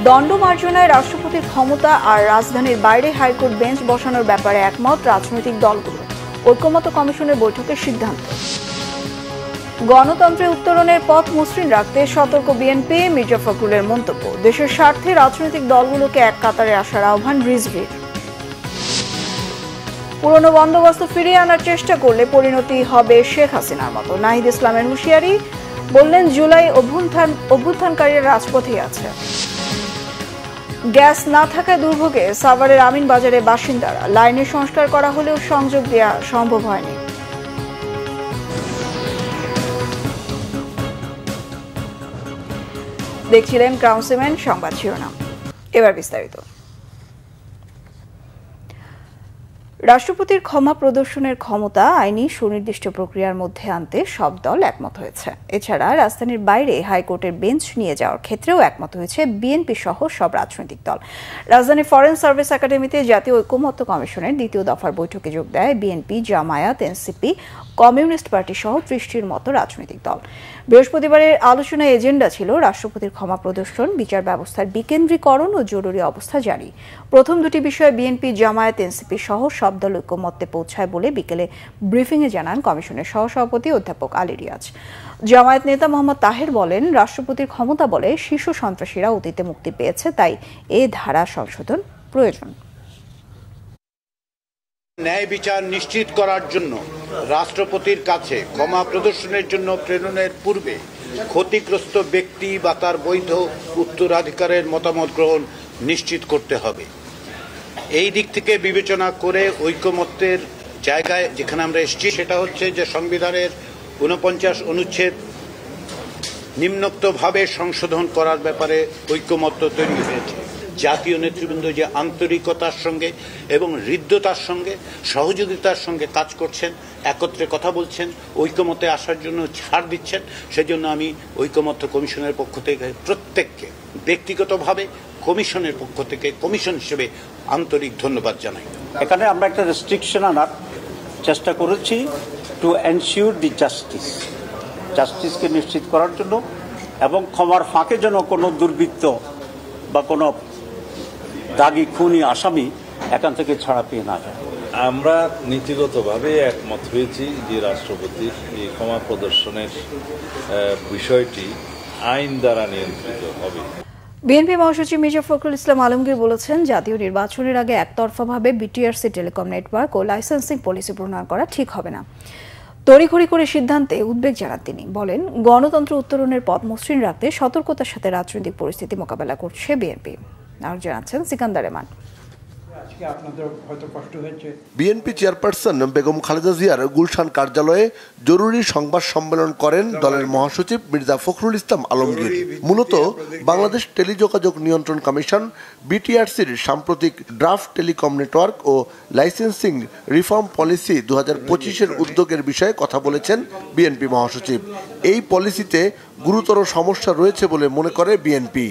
দণ্ডমার্জনায় রাষ্ট্রপতির ক্ষমতা আর রাজধানীর বাইরে হাইকোর্ট বেঞ্চ বসানোর ব্যাপারে একমত রাজনৈতিক দলগুলো। ঐকমত্য কমিশনের বৈঠকের সিদ্ধান্ত। গণতন্ত্রে উত্তরণের পথ মসৃণ রাখতে সতর্ক বিএনপি, মির্জা ফখরুলের মন্তব্য। দেশের স্বার্থে রাজনৈতিক দলগুলোকে এক কাতারে আসার আহ্বান রিজভির। পুরনো বন্দোবস্ত ফিরিয়ে আনার চেষ্টা করলে পরিণতি হবে শেখ হাসিনার মতো। নাহিদ ইসলামের হুঁশিয়ারি, বললেন জুলাই অভ্যুত্থানকারীরা রাজপথেই আছে। গ্যাস না থাকায় দুর্ভোগে সাভারের আমিন বাজারে বাসিন্দারা। লাইনে সংস্কার করা হলেও সংযোগ দেওয়া সম্ভব হয়নি। দেখছিলেন ক্রাউন সিমেন্ট সংবাদ শিরোনাম। এবার বিস্তারিত। রাষ্ট্রপতির ক্ষমা প্রদর্শনের ক্ষমতা আইনি সুনির্দিষ্ট প্রক্রিয়ার মধ্যে আনতে সব দল একমত হয়েছে। এছাড়া রাজধানীর বাইরে হাইকোর্টের বেঞ্চ নিয়ে যাওয়ার ক্ষেত্রেও একমত হয়েছে বিএনপি সহ সব রাজনৈতিক দল। রাজধানীর ফরেন সার্ভিস একাডেমিতে জাতীয় ঐকমত্য কমিশনের দ্বিতীয় দফার বৈঠকে যোগ দেয় BNP, Jamaat, NCP, communist party সহ ৩০টির মতো রাজনৈতিক দল। বৃহস্পতিবারের আলোচনায় এজেন্ডা ছিল রাষ্ট্রপতির ক্ষমা প্রদর্শন, বিচার ব্যবস্থার বিকেন্দ্রীকরণ ও জরুরি অবস্থা জারি। প্রথম দুটি বিষয়ে বিএনপি, জামায়াত, এনসিপি সহ সব দল ঐকমত্যে পৌঁছায় বলে বিকেলে ব্রিফিংয়ে জানান কমিশনের সহসভাপতি অধ্যাপক আলী রিয়াজ। জামায়াত নেতা মোহাম্মদ তাহের বলেন, রাষ্ট্রপতির ক্ষমতা বলে শীর্ষ সন্ত্রাসীরা অতীতে মুক্তি পেয়েছে, তাই এ ধারা সংশোধন প্রয়োজন। ন্যায় বিচার নিশ্চিত করার জন্য রাষ্ট্রপতির কাছে ক্ষমা প্রদর্শনের জন্য প্রেরণের পূর্বে ক্ষতিগ্রস্ত ব্যক্তি বা তার বৈধ উত্তরাধিকারের মতামত গ্রহণ নিশ্চিত করতে হবে। এই দিক থেকে বিবেচনা করে ঐকমত্যের জায়গায় যেখানে আমরা এসেছি সেটা হচ্ছে যে সংবিধানের ৪৯ অনুচ্ছেদ নিম্নোক্তভাবে সংশোধন করার ব্যাপারে ঐকমত্য তৈরি হয়েছে। জাতীয় নেতৃবৃন্দ যে আন্তরিকতার সঙ্গে এবং হৃদ্যতার সঙ্গে সহযোগিতার সঙ্গে কাজ করছেন, একত্রে কথা বলছেন, ঐকমত্যে আসার জন্য ছাড় দিচ্ছেন, সেজন্য আমি ঐকমত্য কমিশনের পক্ষ থেকে প্রত্যেককে ব্যক্তিগতভাবে কমিশনের পক্ষ থেকে কমিশন হিসেবে আন্তরিক ধন্যবাদ জানাই। এখানে আমরা একটা রেস্ট্রিকশন আনার চেষ্টা করেছি টু এনশিওর দি জাস্টিসকে নিশ্চিত করার জন্য, এবং ক্ষমার ফাঁকে যেন কোনো দুর্বৃত্ত বা কোনো দাগি খুনি আসামি এখান থেকে ছাড়া পেয়ে না যায়। আমরা নীতিগতভাবে একমত হয়েছি যে রাষ্ট্রপতির এই ক্ষমা প্রদর্শনের বিষয়টি আইন দ্বারা নিয়ন্ত্রিত হবে। বিএনপি মহাসচিব মির্জা ফখরুল ইসলাম আলমগীর বলেছেন, জাতীয় নির্বাচনের আগে একতরফাভাবে বিটিআরসি টেলিকম নেটওয়ার্ক ও লাইসেন্সিং পলিসি প্রণয়ন করা ঠিক হবে না। তড়িঘড়ি করে সিদ্ধান্তে উদ্বেগ জানান তিনি। বলেন, গণতন্ত্র উত্তরণের পথ মসৃণ রাখতে সতর্কতার সাথে রাজনৈতিক পরিস্থিতি মোকাবেলা করছে বিএনপি। আর জানাচ্ছেন সিকান্দার রেমান। বিএনপি চেয়ারপারসন বেগম খালেদা জিয়ার গুলশান কার্যালয়ে জরুরি সংবাদ সম্মেলন করেন দলের মহাসচিব মির্জা ফখরুল ইসলাম আলমগীর। মূলত বাংলাদেশ টেলিযোগাযোগ নিয়ন্ত্রণ কমিশন বিটিআরসির সাম্প্রতিক ড্রাফট টেলিকম নেটওয়ার্ক ও লাইসেন্সিং রিফর্ম পলিসি ২০২৫-এর উদ্যোগের বিষয়ে কথা বলেছেন বিএনপি মহাসচিব। এই পলিসিতে গুরুতর সমস্যা রয়েছে বলে মনে করে বিএনপি।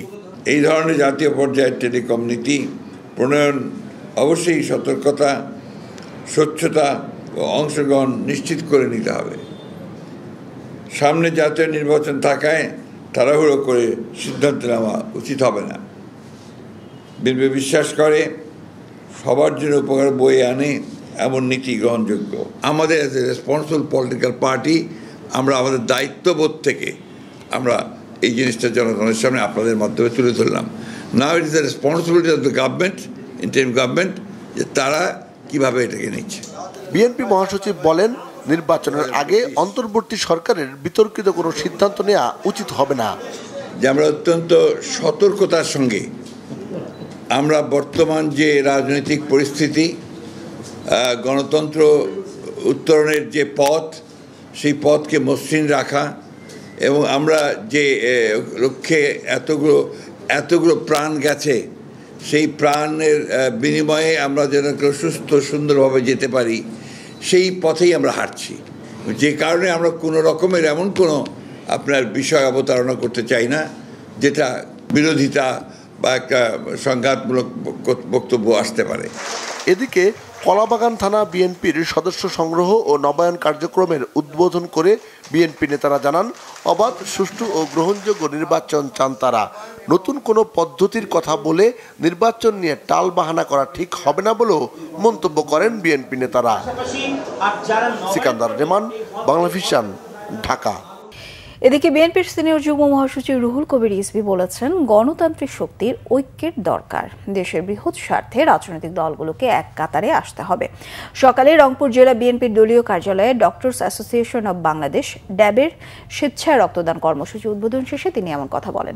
এই ধরনের জাতীয় পর্যায়ের টেলিকম নীতি প্রণয়ন অবশ্যই সতর্কতা, স্বচ্ছতা ও অংশগ্রহণ নিশ্চিত করে নিতে হবে। সামনে জাতীয় নির্বাচন থাকায় তাড়াহুড়ো করে সিদ্ধান্ত নেওয়া উচিত হবে না। বিএনপি বিশ্বাস করে সবার জন্য উপকার বয়ে আনে এমন নীতি গ্রহণযোগ্য। আমাদের as a responsible political party আমরা আমাদের দায়িত্ববোধ থেকে আমরা এই জিনিসটা জনগণের সামনে আপনাদের মাধ্যমে তুলে ধরলাম। Now it is the responsibility of the government, interim government, যে তারা কিভাবে এটাকে নিচ্ছে। বিএনপি মহাসচিব বলেন, নির্বাচনের আগে অন্তর্বর্তী সরকারের বিতর্কিত কোনো সিদ্ধান্ত নেওয়া উচিত হবে না। যে আমরা অত্যন্ত সতর্কতার সঙ্গে আমরা বর্তমান যে রাজনৈতিক পরিস্থিতি, গণতন্ত্র উত্তরণের যে পথ, সেই পথকে মসৃণ রাখা, এবং আমরা যে লক্ষ্যে এতগুলো প্রাণ গেছে, সেই প্রাণের বিনিময়ে আমরা যেন সুস্থ সুন্দরভাবে যেতে পারি, সেই পথেই আমরা হাঁটছি। যে কারণে আমরা কোনো রকমের এমন কোনো আপনার বিষয় অবতারণা করতে চাই না যেটা বিরোধিতা বা একটা সংঘাতমূলক বক্তব্য আসতে পারে। এদিকে কলাবাগান থানা বিএনপির সদস্য সংগ্রহ ও নবায়ন কার্যক্রমের উদ্বোধন করে বিএনপি নেতারা জানান, অবাধ, সুষ্ঠু ও গ্রহণযোগ্য নির্বাচন চান তারা। নতুন কোনো পদ্ধতির কথা বলে নির্বাচন নিয়ে টালবাহানা করা ঠিক হবে না বলেও মন্তব্য করেন বিএনপি নেতারা। সিকান্দার রেমান, বাংলা ভিশন, ঢাকা। এদিকে বিএনপির সিনিয়র যুগ্ম মহাসচিব রুহুল কবির রিজভী বলেছেন, গণতান্ত্রিক শক্তির ঐক্যের দরকার। দেশের বৃহৎ স্বার্থে রাজনৈতিক দলগুলোকে এক কাতারে আসতে হবে। সকালে রংপুর জেলা বিএনপির দলীয় কার্যালয়ে ডক্টরস অ্যাসোসিয়েশন অব বাংলাদেশ ড্যাবের স্বেচ্ছায় রক্তদান কর্মসূচি উদ্বোধন শেষে তিনি এমন কথা বলেন।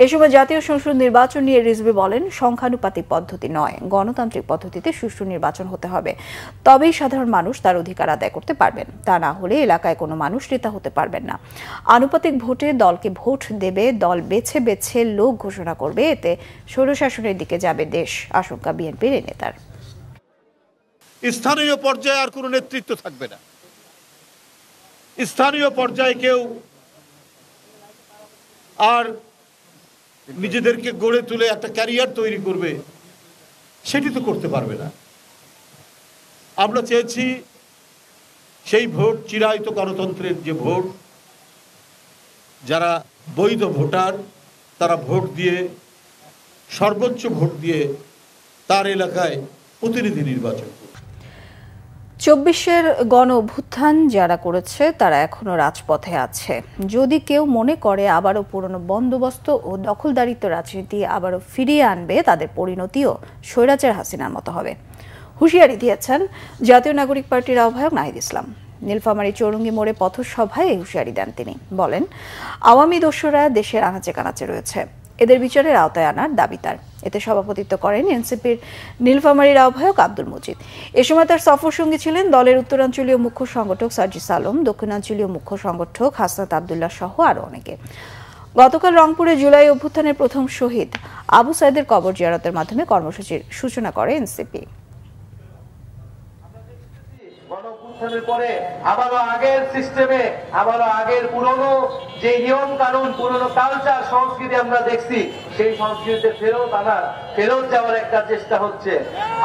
এ সময় জাতীয় সংসদ নির্বাচন নিয়ে রিজভী বলেন, সংখ্যানুপাতিক পদ্ধতি নয়, গণতান্ত্রিক পদ্ধতিতে সুষ্ঠু নির্বাচন হতে হবে। তবেই সাধারণ মানুষ তার অধিকার আদায় করতে পারবেন। তা না হলে এলাকায় কোনো মানুষ নেতা হতে পারবেন না। আনুপাতিক ভোটে দলকে ভোট দেবে, দল বেছে বেছে লোক ঘোষণা করবে, এতে স্বৈরশাসনের দিকে যাবে দেশ, আশঙ্কা বিএনপির এই নেতার। স্থানীয় পর্যায়ে আর কোনো নেতৃত্ব থাকবে না। স্থানীয় পর্যায়ে কেউ আর নিজেদেরকে গড়ে তুলে একটা ক্যারিয়ার তৈরি করবে, সেটি তো করতে পারবে না। আমরা চেয়েছি সেই ভোট চিরায়ত গণতন্ত্রের যে ভোট, যারা বৈধ ভোটার তারা ভোট দিয়ে, সর্বোচ্চ ভোট দিয়ে তার এলাকায় প্রতিনিধি নির্বাচন করবে। 24-এর গণ অভ্যুত্থান যারা করেছে তারা এখনো রাজপথে আছে। যদি কেউ মনে করে আবারও পুরনো বন্দোবস্ত ও দখলদারিত্ব রাজনীতি আবারও ফিরিয়ে আনবে, তাদের পরিণতিও স্বৈরাচার হাসিনার মতো হবে। হুঁশিয়ারি দিয়েছেন জাতীয় নাগরিক পার্টির আহ্বায়ক নাহিদ ইসলাম। নীলফামারী চৌরঙ্গি মোড়ে পথসভায় এই হুঁশিয়ারি দেন তিনি। বলেন, আওয়ামী দস্যুরা দেশের আনাচে কানাচে রয়েছে, এদের বিচারের আওতায় আনার দাবি তার। এতে সভাপতিত্ব করেন এনসিপির নীলফামারীর আহ্বায়ক আব্দুল মজিদ। এ সময় তার সফর সঙ্গী ছিলেন দলের উত্তরাঞ্চলীয় মুখ্য সংগঠক সার্জিস আলম, দক্ষিণাঞ্চলীয় মুখ্য সংগঠক হাসনাত আবদুল্লাহ সহ আরও অনেকে। গতকাল রংপুরে জুলাই অভ্যুত্থানের প্রথম শহীদ আবু সাইদের কবর জিয়ারতের মাধ্যমে কর্মসূচির সূচনা করে এনসিপি। পরে আবারও আগের সিস্টেমে, আবারও আগের পুরনো যে নিয়ম কানুন, পুরনো কালচার, সংস্কৃতি আমরা দেখছি, সেই সংস্কৃতিতে ফেরত যাওয়ার একটা চেষ্টা হচ্ছে।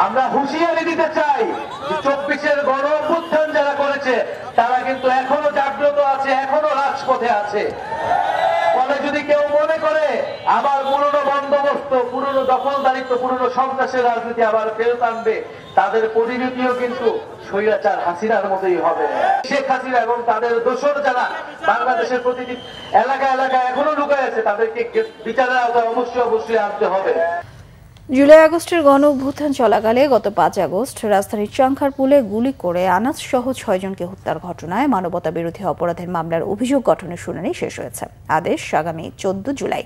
আমরা হুঁশিয়ারি দিতে চাই, 24-এর গণ অভ্যুত্থান যারা করেছে তারা কিন্তু এখনো জাগ্রত আছে, এখনো রাজপথে আছে। ফলে যদি কেউ মনে করে আবার পুরনো বন্দোবস্ত, পুরনো দখলদারিত্ব, পুরনো সন্ত্রাসের রাজনীতি আবার ফেরত আনবে, তাদের পরিণতিও কিন্তু স্বৈরাচার হাসিনার মতোই হবে। শেখ হাসিনা এবং তাদের দোসর যারা বাংলাদেশের প্রতিটি এলাকা এলাকায় এখনো লুকায় আছে, তাদেরকে বিচারের আওতায় অবশ্যই আনতে হবে। জুলাই আগস্টের গণ অভ্যুত্থান চলাকালে গত 5 আগস্ট রাজধানীর চাংখারপুলে গুলি করে আনাস সহ 6 জনকে হত্যার ঘটনায় মানবতা বিরোধী অপরাধের মামলার অভিযোগ গঠনের শুনানি শেষ হয়েছে। আদেশ আগামী 14 জুলাই।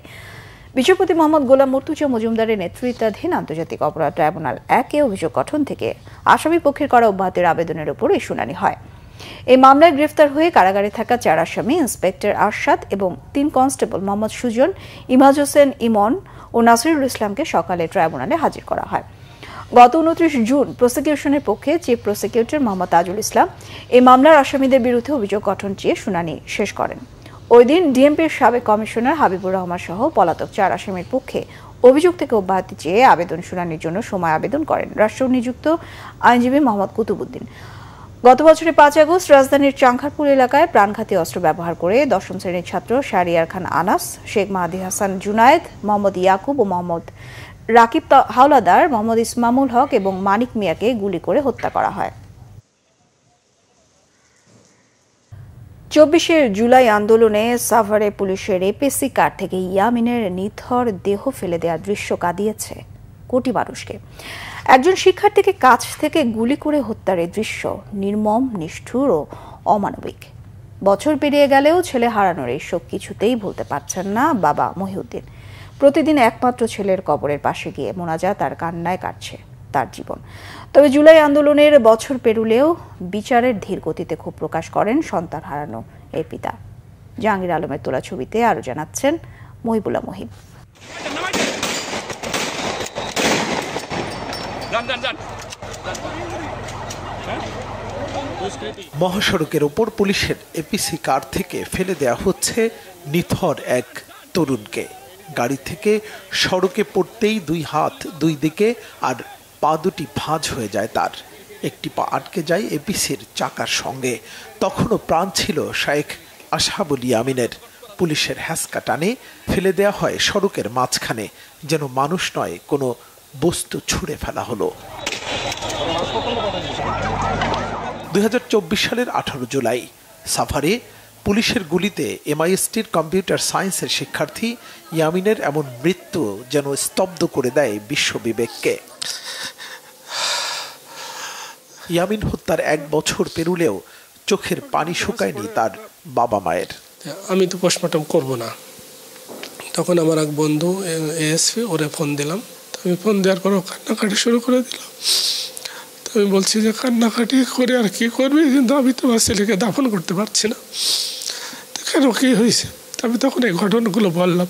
বিচারপতি মোহাম্মদ গোলাম মর্তুজা মজুমদারের নেতৃত্বাধীন আন্তর্জাতিক অপরাধ ট্রাইব্যুনাল 1-এ অভিযোগ গঠন থেকে আসামি পক্ষের করা অব্যাহতির আবেদনের উপর এই শুনানি হয়। এই মামলায় গ্রেফতার হয়ে কারাগারে থাকা 4 আসামি ইন্সপেক্টর আরশাদ এবং 3 কনস্টেবল মোহাম্মদ সুজন, ইমাজ হোসেন ইমন ও নাসিরুল ইসলামকে সকালে ট্রাইব্যুনালে হাজির করা হয়। গত 29 জুন প্রসিকিউশনের পক্ষে চিফ প্রসিকিউটর মোহাম্মদ তাজুল ইসলাম এই মামলার আসামিদের বিরুদ্ধে অভিযোগ গঠন চেয়ে শুনানি শেষ করেন। ওই দিন ডিএমপির সাবেক কমিশনার হাবিবুর রহমান সহ পলাতক 4 আসামির পক্ষে অভিযোগ থেকে অব্যাহতি চেয়ে আবেদন শুনানির জন্য সময় আবেদন করেন রাষ্ট্র নিযুক্ত আইনজীবী মোহাম্মদ কুতুবুদ্দিন। গত বছরের 5 আগস্ট রাজধানীর চাংখারপুর এলাকায় প্রাণঘাতী অস্ত্র ব্যবহার করে 10ম শ্রেণীর ছাত্র শাহরিয়ার খান আনাস, শেখ মাহাদি হাসান জুনায়েদ, মোহাম্মদ ইয়াকুব ও মোহাম্মদ রাকিব হাওলাদার, মোহাম্মদ ইসমামুল হক এবং মানিক মিয়াকে গুলি করে হত্যা করা হয়। 24 জুলাই আন্দোলনে সাভারে পুলিশের এপিসি কার থেকে ইয়ামিনের নিথর দেহ ফেলে দেওয়ার দৃশ্য কাঁদিয়েছে কোটি মানুষকে। একজন শিক্ষার্থীকে কাছ থেকে গুলি করে হত্যার এই দৃশ্য নির্মম, নিষ্ঠুর ও অমানবিক। বছর পেরিয়ে গেলেও ছেলে হারানোর এই শোক কিছুতেই ভুলতে পারছেন না বাবা মহিউদ্দিন। প্রতিদিন একমাত্র ছেলের কবরের পাশে গিয়ে মোনাজাত আর কান্নায় কাটছে তার জীবন। তবে জুলাই আন্দোলনের বছর পেরুলেও বিচারের ধীর গতিতে ক্ষোভ প্রকাশ করেন সন্তান হারানো এই পিতা। জাহাঙ্গীর আলমের তোলা ছবিতে আরো জানাচ্ছেন মহিবুল্লাহ মহিব। মহাসড়কের ওপর পুলিশের এপিসি কার থেকে ফেলে দেয়া হচ্ছে নিথর এক তরুণকে। গাড়ি থেকে সড়কে পড়তেই 2 হাত 2 দিকে আর পা দুটি ভাঁজ হয়ে যায় তার। একটি পা আটকে যায় এপিসির চাকার সঙ্গে। তখনও প্রাণ ছিল শায়েখ আসহাবুল ইয়ামিনের। পুলিশের হ্যাসকা টানে ফেলে দেয়া হয় সড়কের মাঝখানে, যেন মানুষ নয় কোনো বস্তু ছুঁড়ে ফেলা হলো। 2024 সালের 18 জুলাই সাভারে পুলিশের গুলিতে এমআইএসটির কম্পিউটার সায়েন্সের শিক্ষার্থী ইয়ামিনের এমন মৃত্যু যেন স্তব্ধ করে দেয় বিশ্ব বিবেককে। ইয়ামিন হত্যার 1 বছর পেরুলেও চোখের পানি শুকায়নি তার বাবা মায়ের। আমি তো পোস্টমর্টম করব না, তখন আমার এক বন্ধু এএসপি ওরে ফোন দিলাম। আমি ফোন দেওয়ার পর কান্নাকাটি শুরু করে দিলাম। আমি বলছি যে কান্নাকাটি করে আর কি করবি, কিন্তু আমি তো আমার ছেলেকে দাফন করতে পারছি না। কেন কী হয়েছে? আমি তখন এই ঘটনাগুলো বললাম।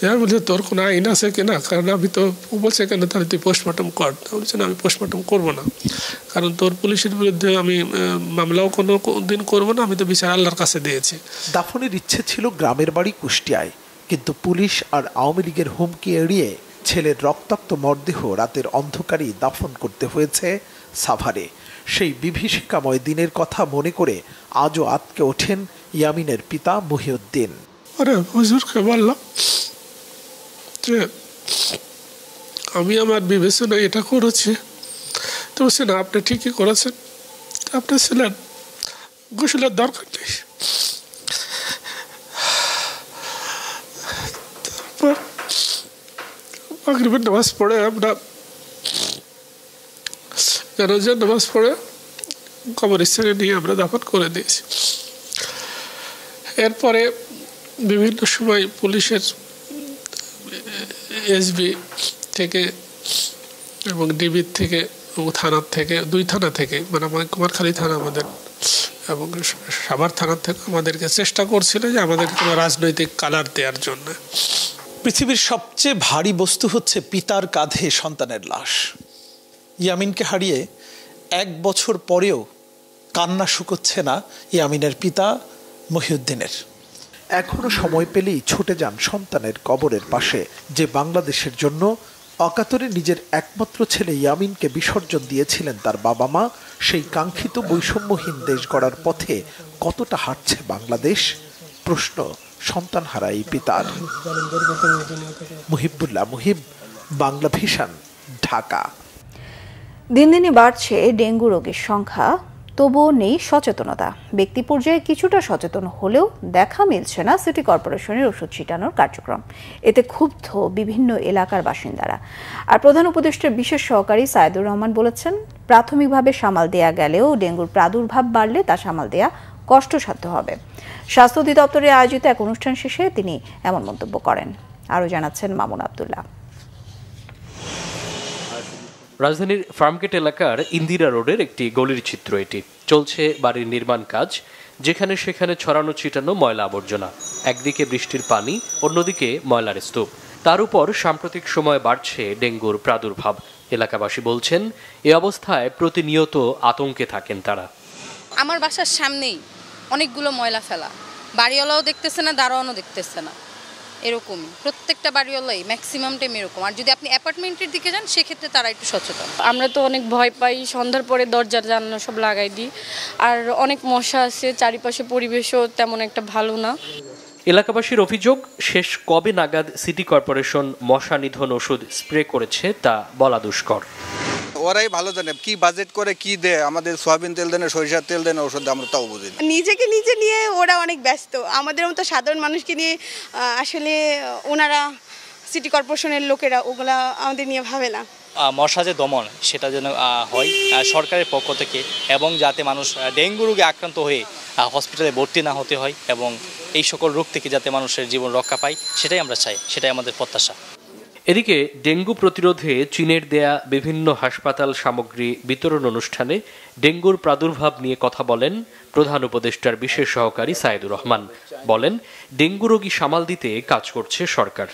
আমি বলছি তোর কোনো আইন আছে কিনা, কারণ আমি তো বলছে কেন তাহলে তুই পোস্টমর্টম কর। বলছে না, আমি পোস্টমর্টম করবো না, কারণ তোর পুলিশের বিরুদ্ধে আমি মামলাও কোনো দিন করবো না, আমি তো বিচার আল্লাহর কাছে দিয়েছি। দাফনের ইচ্ছে ছিল গ্রামের বাড়ি কুষ্টিয়ায়, কিন্তু পুলিশ আর আওয়ামী লীগের হুমকি এড়িয়ে ছেলের রক্তাক্ত মরদেহ রাতের অন্ধকারেই দাফন করতে হয়েছে সাভারে। সেই বিভীষিকাময় দিনের কথা মনে করে আজও আতকে ওঠেন ইয়ামিনের পিতা মহিউদ্দিন। আরে হুজুরকে বললাম যে আমি আমার বিবেচনায় এটা করেছি, তো বলছে না আপনি ঠিকই করেছেন, আপনার ছেলের গোসলের দরকার নেই। তারপর মাগরিবের নামাজ পড়ে আমরা জানাজার নামাজ পড়ে কবরস্থানে নিয়ে আমরা দাফন করে দিয়েছি। এরপরে বিভিন্ন সময় পুলিশের এসবি থেকে এবং ডিবির থেকে এবং থানার থেকে, 2 থানা থেকে, মানে কুমারখালী থানা আমাদের এবং সাভার থানার থেকে আমাদেরকে চেষ্টা করছিল যে আমাদেরকে কোনো রাজনৈতিক কালার দেওয়ার জন্য। পৃথিবীর সবচেয়ে ভারী বস্তু হচ্ছে পিতার কাঁধে সন্তানের লাশ। ইয়ামিনকে হারিয়ে 1 বছর পরেও কান্না শুকোচ্ছে না ইয়ামিনের পিতা মহিউদ্দিনের। এখনো সময় পেলেই ছুটে যান সন্তানের কবরের পাশে, যে বাংলাদেশের জন্য অকাতরে নিজের একমাত্র ছেলে ইয়ামিনকে বিসর্জন দিয়েছিলেন তার বাবা মা। সেই কাঙ্ক্ষিত বৈষম্যহীন দেশ গড়ার পথে কতটা হাঁটছে বাংলাদেশ? প্রশ্ন সন্তানহারা এই পিতার। মুহিবুল্লাহ মুহিব, বাংলা ভিশন, ঢাকা। দিন দিনই বাড়ছে ডেঙ্গু রোগীর সংখ্যা, তবুও নেই সচেতনতা। ব্যক্তি পর্যায়ে কিছুটা সচেতন হলেও দেখা মিলছে না সিটি কর্পোরেশনের ওষুধ ছিটানোর কার্যক্রম। এতে ক্ষুব্ধ বিভিন্ন এলাকার বাসিন্দারা। আর প্রধান উপদেষ্টার বিশেষ সহকারী সাইদুর রহমান বলেছেন, প্রাথমিকভাবে সামাল দেয়া গেলেও ডেঙ্গুর প্রাদুর্ভাব বাড়লে তা সামাল দেয়া কষ্টসাধ্য হবে। স্বাস্থ্য অধিদপ্তরে আয়োজিত এক অনুষ্ঠান শেষে তিনি এমন মন্তব্য করেন। আরও জানাচ্ছেন মামুন আব্দুল্লাহ। রাজধানীর ফার্মগেট এলাকার ইন্দিরা রোডের একটি গলির চিত্র এটি। চলছে বাড়ির নির্মাণ কাজ, যেখানে সেখানে ছড়ানো ছিটানো ময়লা আবর্জনা। একদিকে বৃষ্টির পানি, অন্যদিকে ময়লার স্তূপ। তার উপর সাম্প্রতিক সময়ে বাড়ছে ডেঙ্গুর প্রাদুর্ভাব। এলাকাবাসী বলছেন, এ অবস্থায় প্রতিনিয়ত আতঙ্কে থাকেন তারা। আমার বাসার সামনেই অনেকগুলো ময়লা ফেলা, বাড়িওয়ালাও দেখতেছে না, দারোয়ানও দেখতেছে না, এরকমই প্রত্যেকটা বাড়িওয়ালাই ম্যাক্সিমাম টাইম এরকম। আর যদি আপনি অ্যাপার্টমেন্টের দিকে যান সেক্ষেত্রে তারা একটু সচেতন। আমরা তো অনেক ভয় পাই, সন্ধ্যার পরে দরজার জানালা সব লাগাই দিই। আর অনেক মশা আছে, চারিপাশে পরিবেশও তেমন একটা ভালো না। এলাকাবাসীর অভিযোগ, শেষ কবে নাগাদ সিটি কর্পোরেশন মশা নিধন ওষুধ স্প্রে করেছে তা বলা দুষ্কর। ওরাই ভালো জানে কি বাজেট করে কি দেয়, আমাদের সয়াবিন তেল দেন, সরিষার তেল দেন, ওষুধ আমরা তাও বুঝি না। নিজেকে নিজে নিয়ে ওরা অনেক ব্যস্ত, আমাদের মতো সাধারণ মানুষকে নিয়ে আসলে ওনারা সিটি কর্পোরেশনের লোকেরা ওগুলা আমাদের নিয়ে ভাবে না। মশা যে দমন সেটা যেন হয় সরকারের পক্ষ থেকে, এবং যাতে মানুষ ডেঙ্গু রোগে আক্রান্ত হয়ে হসপিটালে ভর্তি না হতে হয় এবং এই সকল রোগ থেকে যাতে মানুষের জীবন রক্ষা পায়, সেটাই আমরা চাই, সেটাই আমাদের প্রত্যাশা। এদিকে ডেঙ্গু প্রতিরোধে চীনের দেয়া বিভিন্ন হাসপাতাল সামগ্রী বিতরণ অনুষ্ঠানে ডেঙ্গুর প্রাদুর্ভাব নিয়ে কথা বলেন প্রধান উপদেষ্টার বিশেষ সহকারী সাইদুর রহমান। বলেন, ডেঙ্গু রোগী সামাল দিতে কাজ করছে সরকার।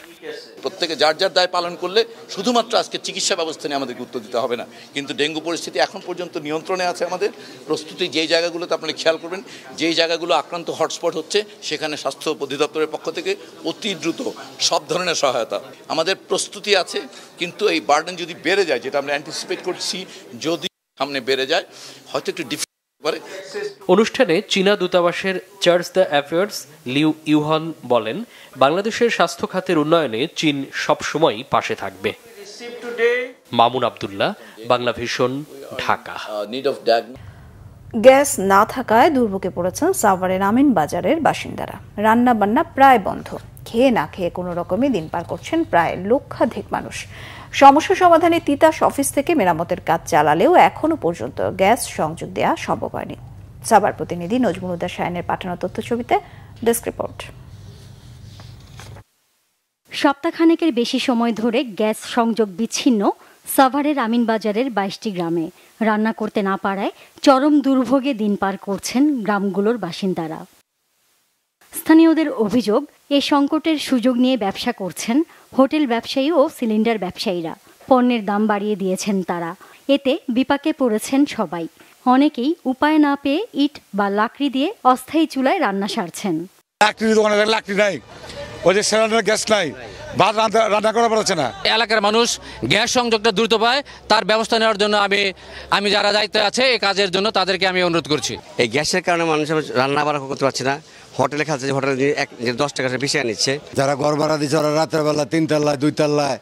প্রত্যেকে যার যার দায় পালন করলে শুধুমাত্র আজকে চিকিৎসা ব্যবস্থা নিয়ে আমাদেরকে উত্তর দিতে হবে না। কিন্তু ডেঙ্গু পরিস্থিতি এখন পর্যন্ত নিয়ন্ত্রণে আছে। আমাদের প্রস্তুতি যেই জায়গাগুলোতে আপনারা খেয়াল করবেন, যেই জায়গাগুলো আক্রান্ত হটস্পট হচ্ছে সেখানে স্বাস্থ্য অধিদপ্তরের পক্ষ থেকে অতি দ্রুত সব ধরনের সহায়তা আমাদের প্রস্তুতি আছে। কিন্তু এই বার্ডেন যদি বেড়ে যায়, যেটা আমরা অ্যান্টিসিপেট করছি, যদি সামনে বেড়ে যায় হয়তো একটু অনুষ্ঠানে চীনা দূতাবাসের চার্জ দ্য অ্যাফেয়ার্স লিউ ইউহন বলেন, বাংলাদেশের স্বাস্থ্য খাতের উন্নয়নে চীন সবসময় পাশে থাকবে। মামুন আব্দুল্লাহ, বাংলা ভিশন, ঢাকা। গ্যাস না থাকায় দুর্ভোগে পড়েছেন সাভারের আমিন বাজারের বাসিন্দারা। রান্না বান্না প্রায় বন্ধ, খেয়ে না খেয়ে কোনো রকমে দিন পার করছেন প্রায় লক্ষাধিক মানুষ। সমস্যা সমাধানে তিতাস অফিস থেকে মেরামতের কাজ চালালেও এখনো পর্যন্ত গ্যাস সংযোগ দেওয়া সম্ভব হয়নি। সাভার প্রতিনিধি নজমুল হুদা শাহিনের পাঠানো তথ্যছবিতে ডেস্ক রিপোর্ট। সপ্তাহখানেকের বেশি সময় ধরে গ্যাস সংযোগ বিচ্ছিন্ন সাভারের আমিনবাজারের 22টি গ্রামে। রান্না করতে না পারায় চরম দুর্ভোগে দিন পার করছেন গ্রামগুলোর বাসিন্দারা। স্থানীয়দের অভিযোগ, এ সংকটের সুযোগ নিয়ে ব্যবসা করছেন হোটেল ব্যবসায়ী ও সিলিন্ডার ব্যবসায়ীরা। পণ্যের দাম বাড়িয়ে দিয়েছেন তারা, এতে বিপাকে পড়েছেন সবাই। অনেকেই উপায় না পেয়ে ইট বা লাকড়ি দিয়ে অস্থায়ী চুলায় রান্না সারছেন। লাকড়ি নাই, ওই যে সিলিন্ডার গ্যাস নাই, ভাত রান্না করা পারছে না। এলাকার মানুষ গ্যাস সংযোগটা দ্রুত পায়, তার ব্যবস্থা নেওয়ার জন্য আমি যারা দায়িত্বে আছে এই কাজের জন্য তাদেরকে আমি অনুরোধ করছি। এই গ্যাসের কারণে মানুষ রান্না বাড়া করতে পারছে না। হোটেলে খাচ্ছে, হোটেলে 10 টাকা বেশি নিচ্ছে। যারা ঘর ভাড়া দিচ্ছে ওরা রাতের বেলা 3 তলায় 2 তলায়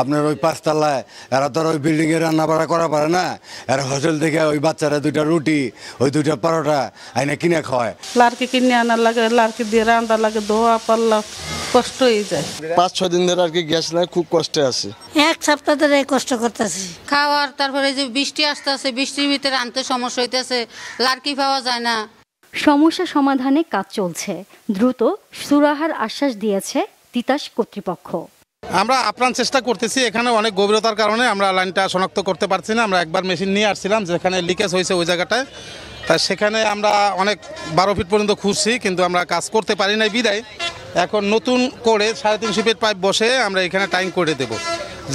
আপনার ওই 5 তলায়, এরা তো ওই বিল্ডিং এ রান্না বাড়া করা পারে না। এরা হোটেল থেকে ওই বাচ্চারা 2টা রুটি, ওই 2টা পরোটা আইনে কিনে খাওয়ায়। লাড়কি কিনে আনার লাগে, লাড়কি দিয়ে রান্না লাগে, ধোয়া পাল্লা কষ্ট হয়ে যায়। 5-6 দিন ধরে আর কি গ্যাস নাই, খুব কষ্টে আছে। 1 সপ্তাহ ধরে কষ্ট করতেছি খাওয়ার। তারপরে যে বৃষ্টি আসতেছে, বৃষ্টির ভিতরে আনতে সমস্যা হইতেছে, লাড়কি পাওয়া যায় না। সমস্যা সমাধানে কাজ চলছে, দ্রুত সুরাহার আশ্বাস দিয়েছে তিতাস কর্তৃপক্ষ। আমরা আপ্রাণ চেষ্টা করতেছি, এখানে অনেক গভীরতার কারণে আমরা লাইনটা শনাক্ত করতে পারছি না। আমরা একবার মেশিন নিয়ে আসছিলাম যেখানে লিকেজ হয়েছে ওই জায়গাটায়, তাই সেখানে আমরা অনেক 12 ফিট পর্যন্ত খুঁজছি, কিন্তু আমরা কাজ করতে পারি নাই বিদায় এখন নতুন করে 350 ফিট পাইপ বসে আমরা এখানে টাইম করে দেব,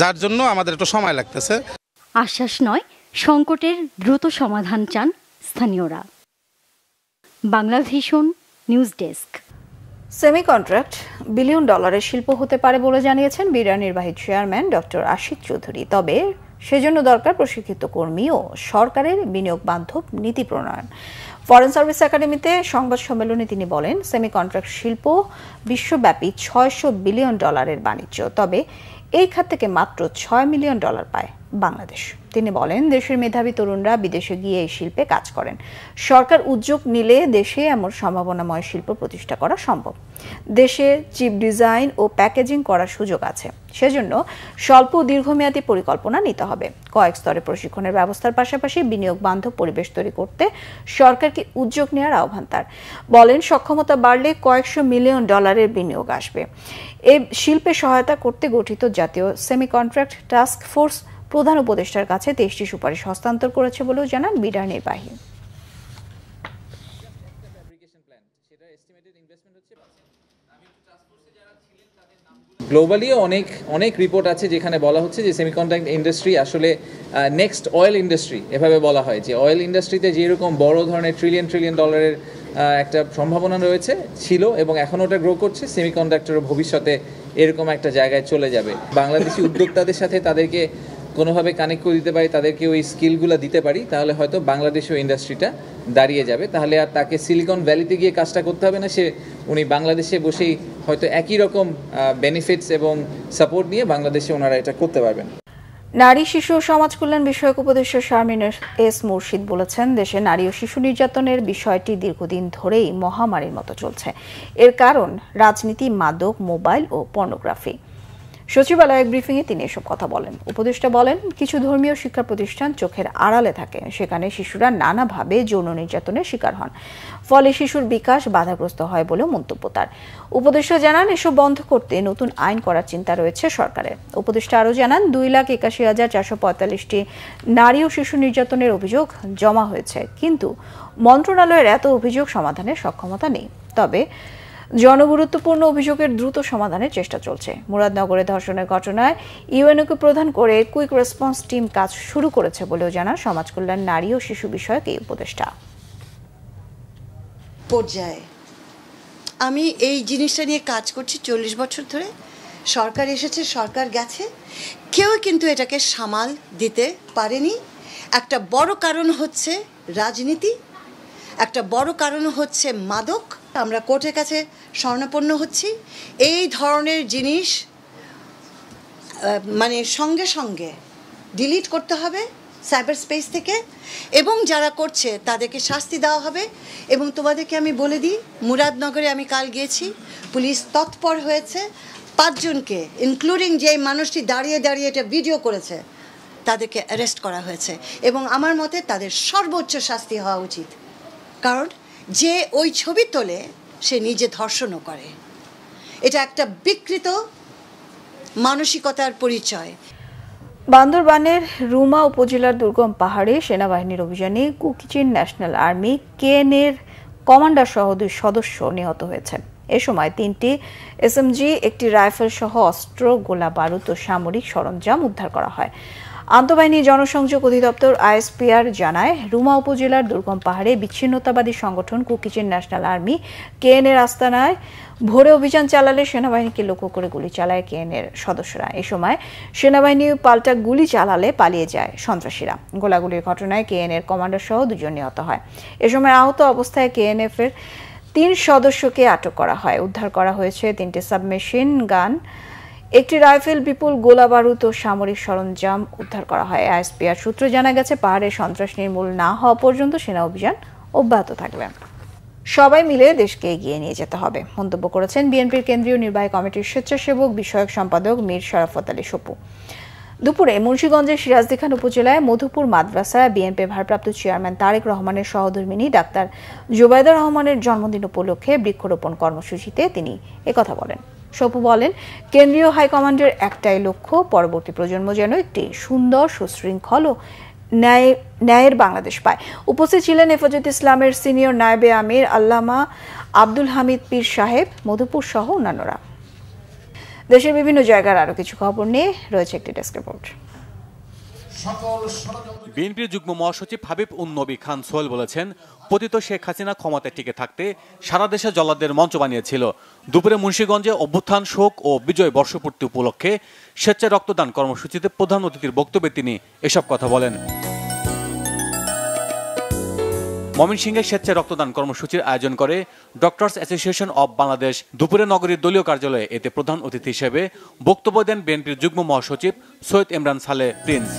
যার জন্য আমাদের একটু সময় লাগতেছে। আশ্বাস নয়, সংকটের দ্রুত সমাধান চান স্থানীয়রা। Bangla vision news desk. Semi contract billion ডলারের শিল্প হতে পারে বলে জানিয়েছেন বিডার নির্বাহী চেয়ারম্যান ডক্টর আশিক চৌধুরী। তবে সেজন্য দরকার প্রশিক্ষিত কর্মী ও সরকারের বিনিয়োগ বান্ধব নীতি প্রণয়ন। ফরেন সার্ভিস একাডেমিতে সংবাদ সম্মেলনে তিনি বলেন, সেমি কন্ট্রাক্ট শিল্প বিশ্বব্যাপী $600 বিলিয়ন বাণিজ্য, তবে এই খাত থেকে মাত্র $6 মিলিয়ন পায় বাংলাদেশ। তিনি বলেন, দেশের মেধাবী তরুণরা বিদেশে গিয়ে এই শিল্পে কাজ করেন। সরকার উদ্যোগ নিলে দেশে এমন সম্ভাবনাময় শিল্প প্রতিষ্ঠা করা সম্ভব। দেশে চিপ ডিজাইন ও প্যাকেজিং করার সুযোগ আছে, সেজন্য স্বল্প ও দীর্ঘমেয়াদী পরিকল্পনা নিতে হবে। কয়েক স্তরে প্রশিক্ষণের ব্যবস্থার পাশাপাশি বিনিয়োগ বান্ধব পরিবেশ তৈরি করতে সরকারকে উদ্যোগ নেওয়ার আহ্বান তার। বলেন, সক্ষমতা বাড়লে $কয়েকশো মিলিয়ন বিনিয়োগ আসবে। এই শিল্পে সহায়তা করতে গঠিত জাতীয় সেমি কন্ট্রাক্ট টাস্ক ফোর্স প্রধান উপদেষ্টার কাছে 23টি সুপারিশ হস্তান্তর করেছে বলেও জানান বিডার নির্বাহী। গ্লোবালিও অনেক রিপোর্ট আছে যেখানে বলা হচ্ছে যে সেমিকন্ডাক্টর ইন্ডাস্ট্রি আসলে নেক্সট অয়েল ইন্ডাস্ট্রি। এভাবে বলা হয় যে অয়েল ইন্ডাস্ট্রিতে যেরকম বড় ধরনের ট্রিলিয়ন ডলারের একটা সম্ভাবনা রয়েছে, ছিল এবং এখন ওটা গ্রো করছে, সেমিকন্ডাক্টরও ভবিষ্যতে এরকম একটা জায়গায় চলে যাবে। বাংলাদেশি উদ্যোক্তাদের সাথে তাদেরকে কোনোভাবে কানেক্ট করে দিতে পারি, তাদেরকে ওই স্কিলগুলো দিতে পারি, তাহলে হয়তো বাংলাদেশীয় ইন্ডাস্ট্রিটা দাঁড়িয়ে যাবে। তাহলে আর তাকে সিলিকন ভ্যালিতে গিয়ে কাজটা করতে হবে না, উনি বাংলাদেশে বসেই হয়তো একই রকম বেনিফিটস এবং সাপোর্ট নিয়ে বাংলাদেশে ওনারা এটা করতে পারবেন। নারী শিশু সমাজ কল্যাণ বিষয়ক উপদেষ্টা শারমিন এস মুর্শিদ বলেছেন, দেশে নারী ও শিশু নির্যাতনের বিষয়টি দীর্ঘদিন ধরেই মহামারীর মতো চলছে। এর কারণ রাজনীতি, মাদক, মোবাইল ও পর্নোগ্রাফি। সচিবালয় ব্রিফিংয়ে তিনি এসব কথা বলেন। উপদেষ্টা বলেন, কিছু ধর্মীয় শিক্ষা প্রতিষ্ঠান চোখের আড়ালে থাকে, সেখানে শিশুরা নানাভাবে যৌন নির্যাতনের শিকার হন, ফলে শিশুর বিকাশ বাধাগ্রস্ত হয় বলেও মন্তব্য তার। উপদেষ্টা জানান, এসব বন্ধ করতে নতুন আইন করার চিন্তা রয়েছে সরকারের। উপদেষ্টা আরও জানান, 2,81,445টি নারী ও শিশু নির্যাতনের অভিযোগ জমা হয়েছে, কিন্তু মন্ত্রণালয়ের এত অভিযোগ সমাধানের সক্ষমতা নেই। তবে জনগুরুত্বপূর্ণ অভিযোগের দ্রুত সমাধানের চেষ্টা চলছে। মুরাদনগরে ধর্ষণের ঘটনায় ইউএনওকে প্রধান করে কুইক রেসপন্স টিম কাজ শুরু করেছে বলেও জানান সমাজ কল্যাণ, নারী ও শিশু বিষয়ক এই উপদেষ্টা। পর্যায়ে আমি এই জিনিসটা নিয়ে কাজ করছি 40 বছর ধরে। সরকার এসেছে, সরকার গেছে, কেউ কিন্তু এটাকে সামাল দিতে পারেনি। একটা বড় কারণ হচ্ছে রাজনীতি, একটা বড় কারণ হচ্ছে মাদক। আমরা কোর্টের কাছে শরণাপন্ন হচ্ছি। এই ধরনের জিনিস মানে সঙ্গে সঙ্গে ডিলিট করতে হবে সাইবার স্পেস থেকে, এবং যারা করছে তাদেরকে শাস্তি দেওয়া হবে। এবং তোমাদেরকে আমি বলে দিই, মুরাদনগরে আমি কাল গিয়েছি, পুলিশ তৎপর হয়েছে। 5 জনকে ইনক্লুডিং যে মানুষটি দাঁড়িয়ে দাঁড়িয়ে এটা ভিডিও করেছে তাদেরকে অ্যারেস্ট করা হয়েছে, এবং আমার মতে তাদের সর্বোচ্চ শাস্তি হওয়া উচিত। কারণ যে ওই ছবি তোলে সে নিজে ধর্ষণও করে। এটা একটা বিকৃত মানসিকতার পরিচয়। বান্দরবানের রুমা উপজেলার দুর্গম পাহাড়ে সেনাবাহিনীর অভিযানে কুকিচিন ন্যাশনাল আর্মি কেএনএর কমান্ডার সহ 2 সদস্য নিহত হয়েছেন। এ সময় 3টি এসএমজি, একটি রাইফেল সহ অস্ত্র, গোলা বারুদ ও সামরিক সরঞ্জাম উদ্ধার করা হয়। আন্তঃবাহিনী জনসংযোগ অধিদপ্তর আইএসপিআর জানায়, রুমা উপজেলার দুর্গম পাহাড়ে বিচ্ছিন্নতাবাদী সংগঠন কুকিচিন ন্যাশনাল আর্মি কেএনএর আস্তানায় ভোরে অভিযান চালালে সেনাবাহিনীকে লক্ষ্য করে গুলি চালায় কেএনএর সদস্যরা। এ সময় সেনাবাহিনী পাল্টা গুলি চালালে পালিয়ে যায় সন্ত্রাসীরা। গোলাগুলির ঘটনায় কেএনএর কমান্ডার সহ 2 জন নিহত হয়। এ সময় আহত অবস্থায় কেএনএফ এর 3 সদস্যকে আটক করা হয়। উদ্ধার করা হয়েছে 3টি সাবমেশিন গান, একটি রাইফেল, বিপুল গোলা বারুদ ও সামরিক সরঞ্জাম উদ্ধার করা হয়। আইএসপিআর সূত্রে জানা গেছে, পাহাড়ে সন্ত্রাস নির্মূল না হওয়া পর্যন্ত সেনা অভিযান অব্যাহত থাকবে। সবাই মিলে দেশকে এগিয়ে নিয়ে যেতে হবে মন্তব্য করেছেন বিএনপির কেন্দ্রীয় নির্বাহী কমিটির স্বেচ্ছাসেবক বিষয়ক সম্পাদক মীর শরাফত আলী সপু। দুপুরে মুন্সিগঞ্জের সিরাজদিখান উপজেলায় মধুপুর মাদ্রাসায় বিএনপি ভারপ্রাপ্ত চেয়ারম্যান তারেক রহমানের সহধর্মিণী ডাক্তার জুবাইদা রহমানের জন্মদিন উপলক্ষে বৃক্ষরোপণ কর্মসূচিতে তিনি একথা বলেন। সপু বলেন, কেন্দ্রীয় হাইকমান্ডের একটাই লক্ষ্য, পরবর্তী প্রজন্ম যেন একটি সুন্দর, সুশৃঙ্খল ও ন্যায়ের বাংলাদেশ পায়। উপস্থিত ছিলেন হেফাজতে ইসলামের সিনিয়র নায়েবে আমির আল্লামা আব্দুল হামিদ পীর সাহেব, মধুপুর সহ অন্যান্যরা। দেশের বিভিন্ন জায়গার আরো কিছু খবর নিয়ে রয়েছে একটি ডেস্ক রিপোর্ট। বিএনপির যুগ্ম মহাসচিব হাবিব উন নবী খান সোহেল বলেছেন, পতিত শেখ হাসিনা ক্ষমতায় টিকে থাকতে সারা দেশে জল্লাদদের মঞ্চ বানিয়েছিল। দুপুরে মুন্সিগঞ্জে অভ্যুত্থান, শোক ও বিজয় বর্ষপূর্তি উপলক্ষে স্বেচ্ছায় রক্তদান কর্মসূচিতে প্রধান অতিথির বক্তব্যে তিনি এসব কথা বলেন। ময়মনসিংহে স্বেচ্ছায় রক্তদান কর্মসূচির আয়োজন করে ডক্টরস অ্যাসোসিয়েশন অব বাংলাদেশ। দুপুরে নগরীর দলীয় কার্যালয়ে এতে প্রধান অতিথি হিসেবে বক্তব্য দেন বিএনপির যুগ্ম মহাসচিব সৈয়দ ইমরান সালে প্রিন্স।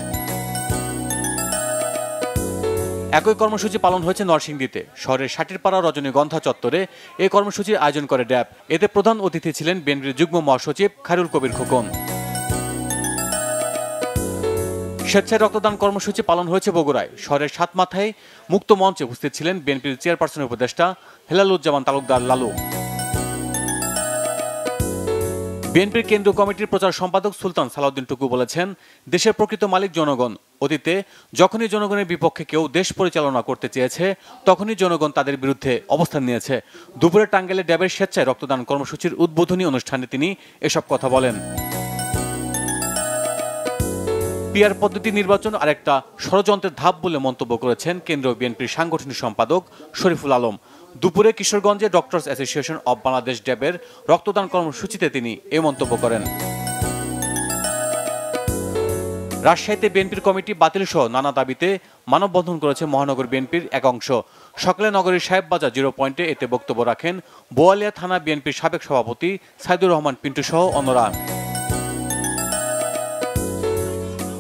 একই কর্মসূচি পালন হয়েছে নরসিংদীতে। শহরের সাটিরপাড়া রজনীগন্ধা চত্বরে এই কর্মসূচির আয়োজন করে ড্যাব। এতে প্রধান অতিথি ছিলেন বিএনপির যুগ্ম মহাসচিব খায়রুল কবির খোকন। স্বেচ্ছায় রক্তদান কর্মসূচি পালন হয়েছে বগুড়ায়। শহরের সাতমাথায় মুক্ত মঞ্চে উপস্থিত ছিলেন বিএনপির চেয়ারপারসনের উপদেষ্টা হেলালুজ্জামান তালুকদার লালু। বিএনপির কেন্দ্রীয় কমিটির প্রচার সম্পাদক সুলতান সালাউদ্দিন টুকু বলেছেন, দেশের প্রকৃত মালিক জনগণ। অতীতে যখনই জনগণের বিপক্ষে কেউ দেশ পরিচালনা করতে চেয়েছে, তখনই জনগণ তাদের বিরুদ্ধে অবস্থান নিয়েছে। দুপুরে টাঙ্গাইলে ড্যাবের স্বেচ্ছায় রক্তদান কর্মসূচির উদ্বোধনী অনুষ্ঠানে তিনি এসব কথা বলেন। পিআর পদ্ধতি নির্বাচন আরেকটা ষড়যন্ত্রের ধাপ বলে মন্তব্য করেছেন কেন্দ্রীয় বিএনপির সাংগঠনিক সম্পাদক শরীফুল আলম। দুপুরে কিশোরগঞ্জে ডক্টরস অ্যাসোসিয়েশন অব বাংলাদেশ ড্যাবের রক্তদান কর্মসূচিতে তিনি এই মন্তব্য করেন। রাজশাহীতে বিএনপির কমিটি বাতিল সহ নানা দাবিতে মানববন্ধন করেছে মহানগর বিএনপির এক অংশ। সকালে নগরীর সাহেববাজার 0 পয়েন্টে এতে বক্তব্য রাখেন বোয়ালিয়া থানা বিএনপির সাবেক সভাপতি সাইদুর রহমান পিন্টু সহ অন্যরা।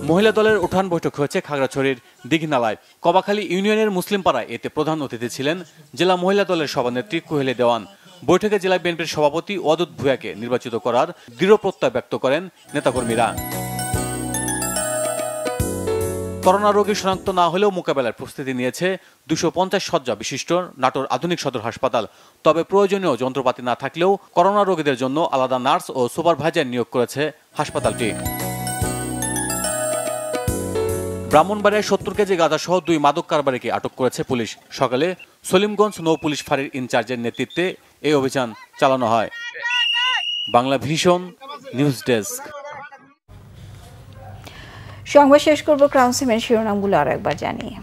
মহিলা দলের উঠান বৈঠক হয়েছে খাগড়াছড়ির দিঘিনালায়। কবাখালী ইউনিয়নের মুসলিম পাড়ায় এতে প্রধান অতিথি ছিলেন জেলা মহিলা দলের সভানেত্রী কোহেলি দেওয়ান। বৈঠকে জেলা বিএনপির সভাপতি ওয়াদুদ ভূঁইয়াকে নির্বাচিত করার দৃঢ় প্রত্যয় ব্যক্ত করেন নেতাকর্মীরা। করোনা রোগী শনাক্ত না হলেও মোকাবেলার প্রস্তুতি নিয়েছে 250 শয্যা বিশিষ্ট নাটোর আধুনিক সদর হাসপাতাল। তবে প্রয়োজনীয় যন্ত্রপাতি না থাকলেও করোনা রোগীদের জন্য আলাদা নার্স ও সুপারভাইজার নিয়োগ করেছে হাসপাতালটি। ব্রাহ্মণবাড়িয়ায় 70 কেজি গাঁজা সহ 2 মাদক কারবারিকে আটক করেছে পুলিশ। সকালে সলিমগঞ্জ নৌ পুলিশ ফাঁড়ির ইনচার্জের নেতৃত্বে এই অভিযান চালানো হয়। Bangla vision news desk. সংবাদ শেষ করব ক্রাউন সিমেন্ট শিরোনামগুলো আর একবার জানিয়ে।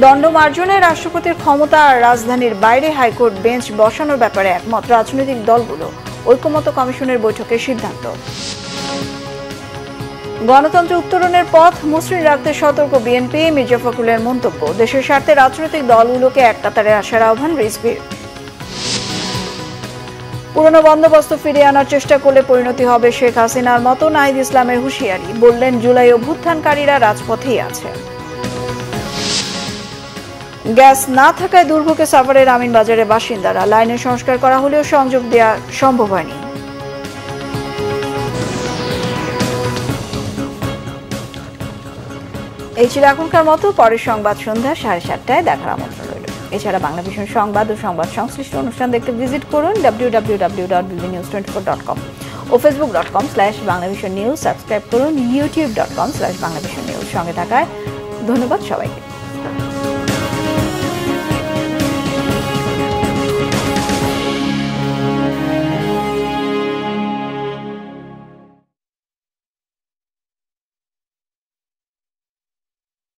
দণ্ডমার্জনে রাষ্ট্রপতির ক্ষমতা আর রাজধানীর বাইরে হাইকোর্ট বেঞ্চ বসানোর ব্যাপারে একমত রাজনৈতিক দলগুলো, ঐকমত্য কমিশনের বৈঠকে সিদ্ধান্ত। গণতন্ত্র উত্তরণের পথ মসৃণ রাখতে সতর্ক বিএনপি, মির্জা ফখরুলের মন্তব্য। দেশের স্বার্থে রাজনৈতিক দলগুলোকে এক কাতারে আসার আহ্বান রিজভির। পুরনো বন্দোবস্ত ফিরিয়ে আনার চেষ্টা করলে পরিণতি হবে শেখ হাসিনার মতো, নাহিদ ইসলামের হুঁশিয়ারি। বললেন জুলাই অভ্যুত্থানকারীরা রাজপথেই আছে। গ্যাস না থাকায় দুর্ভোগে সাভারের আমিনবাজারের বাসিন্দারা, লাইনের সংস্কার করা হলেও সংযোগ দেওয়া সম্ভব হয়নি। এই ছিল এখনকার মতো। পরের সংবাদ সন্ধ্যা 7:30টায় দেখার আমন্ত্রণ রইল। এছাড়া বাংলা ভিশন সংবাদ ও সংবাদ সংশ্লিষ্ট অনুষ্ঠান দেখতে ভিজিট করুন www.bbnews24.com ও facebook.com/banglavisionnews। সাবস্ক্রাইব করুন youtube.com/banglavisionnews। সঙ্গে থাকায় ধন্যবাদ সবাইকে।